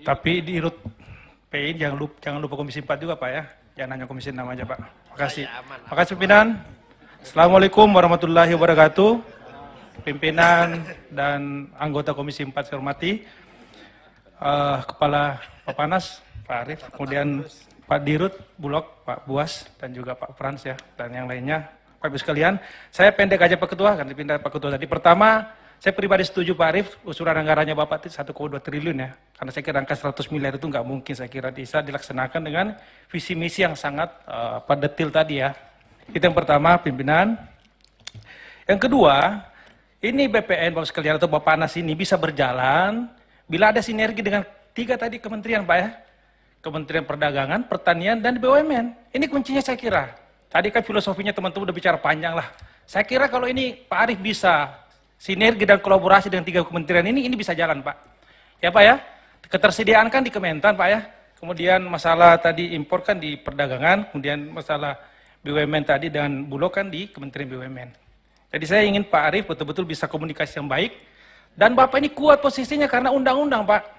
Tapi di Rut PI jangan lupa Komisi 4 juga Pak ya. Jangan hanya Komisi 6 aja Pak. Makasih. Makasih pimpinan. Assalamualaikum warahmatullahi wabarakatuh. Pimpinan dan anggota Komisi 4 saya hormati. Kepala Papanas, Pak Arief, kemudian Pak Dirut, Bulog, Pak Buas, dan juga Pak Frans ya, dan yang lainnya. Pak Ibu sekalian, saya pendek aja Pak Ketua, kan dipindah Pak Ketua tadi. Pertama, saya pribadi setuju Pak Arief, usulan anggarannya Bapak 1,2 triliun ya. Karena saya kira angka 100 miliar itu nggak mungkin, saya kira bisa dilaksanakan dengan visi misi yang sangat detail tadi ya. Itu yang pertama, pimpinan. Yang kedua, ini BPN Bapak sekalian atau Bappenas ini bisa berjalan bila ada sinergi dengan 3 tadi kementerian Pak ya. Kementerian Perdagangan, Pertanian, dan BUMN. Ini kuncinya saya kira. Tadi kan filosofinya teman-teman udah bicara panjang lah. Saya kira kalau ini Pak Arief bisa sinergi dan kolaborasi dengan 3 kementerian ini bisa jalan Pak. Ya Pak ya, ketersediaan kan di Kementan Pak ya. Kemudian masalah tadi impor kan di perdagangan, kemudian masalah BUMN tadi dan Bulog kan di Kementerian BUMN. Jadi saya ingin Pak Arief betul-betul bisa komunikasi yang baik. Dan Bapak ini kuat posisinya karena undang-undang Pak.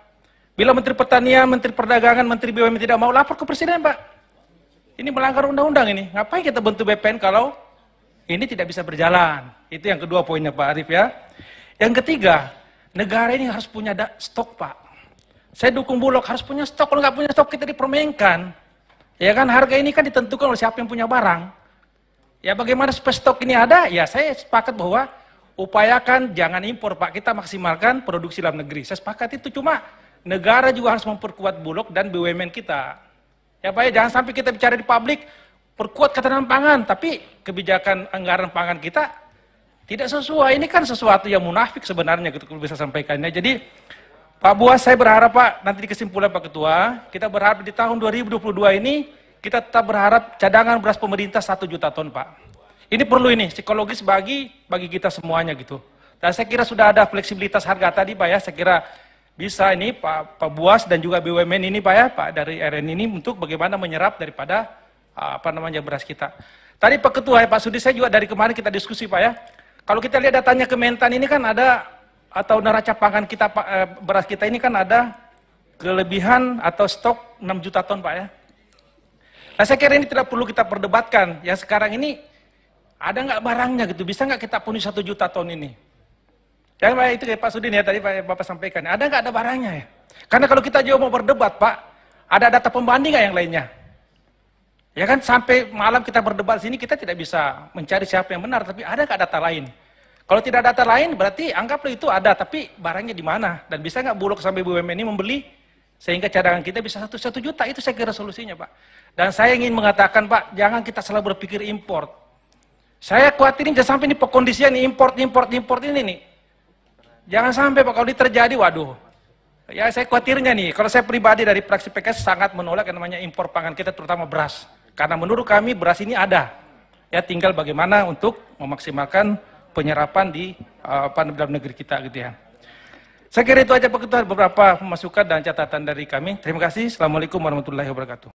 Bila Menteri Pertanian, Menteri Perdagangan, Menteri BUMN tidak mau lapor ke Presiden Pak. Ini melanggar undang-undang ini. Ngapain kita bentuk BPN kalau ini tidak bisa berjalan? Itu yang kedua poinnya Pak Arief ya. Yang ketiga, negara ini harus punya stok Pak. Saya dukung Bulog harus punya stok. Kalau nggak punya stok kita dipermainkan. Ya kan harga ini kan ditentukan oleh siapa yang punya barang. Ya bagaimana supaya stok ini ada? Ya saya sepakat bahwa upayakan jangan impor Pak. Kita maksimalkan produksi dalam negeri. Saya sepakat itu, cuma negara juga harus memperkuat Bulog dan BUMN kita. Ya Pak ya, jangan sampai kita bicara di publik perkuat ketahanan pangan, tapi kebijakan anggaran pangan kita tidak sesuai. Ini kan sesuatu yang munafik sebenarnya, gitu bisa sampaikannya. Jadi Pak Buas, saya berharap Pak, nanti di kesimpulan Pak Ketua, kita berharap di tahun 2022 ini, kita tetap berharap cadangan beras pemerintah 1 juta ton Pak. Ini perlu ini, psikologis bagi kita semuanya gitu. Dan saya kira sudah ada fleksibilitas harga tadi Pak ya, saya kira bisa ini Pak Buas dan juga BUMN ini Pak ya, Pak dari RN ini untuk bagaimana menyerap daripada beras kita. Tadi Pak Ketua ya Pak Sudi, saya juga dari kemarin kita diskusi Pak ya. Kalau kita lihat datanya Kementan ini kan ada, atau neraca pangan kita beras kita ini kan ada kelebihan atau stok 6 juta ton Pak ya. Nah saya kira ini tidak perlu kita perdebatkan. Ya sekarang ini ada nggak barangnya gitu, bisa nggak kita penuhi 1 juta ton ini? Ya Pak, itu kayak Pak Sudin ya tadi Bapak sampaikan, ada nggak ada barangnya ya? Karena kalau kita juga mau berdebat Pak, ada data pembanding nggak yang lainnya? Ya kan sampai malam kita berdebat sini kita tidak bisa mencari siapa yang benar, tapi ada nggak data lain? Kalau tidak ada data lain berarti anggaplah itu ada, tapi barangnya di mana? Dan bisa nggak Bulog sampai BUMN ini membeli sehingga cadangan kita bisa 1 juta? Itu saya kira solusinya Pak. Dan saya ingin mengatakan Pak, jangan kita selalu berpikir import. Saya khawatirin jangan sampai ini pekondisian import ini nih. Jangan sampai Pak, kalau ini terjadi, waduh. Ya saya khawatirnya nih, kalau saya pribadi dari fraksi PKS sangat menolak yang namanya impor pangan kita, terutama beras. Karena menurut kami beras ini ada. Ya tinggal bagaimana untuk memaksimalkan penyerapan di dalam negeri kita gitu ya. Saya kira itu aja Pak Ketua, beberapa masukan dan catatan dari kami. Terima kasih. Assalamualaikum warahmatullahi wabarakatuh.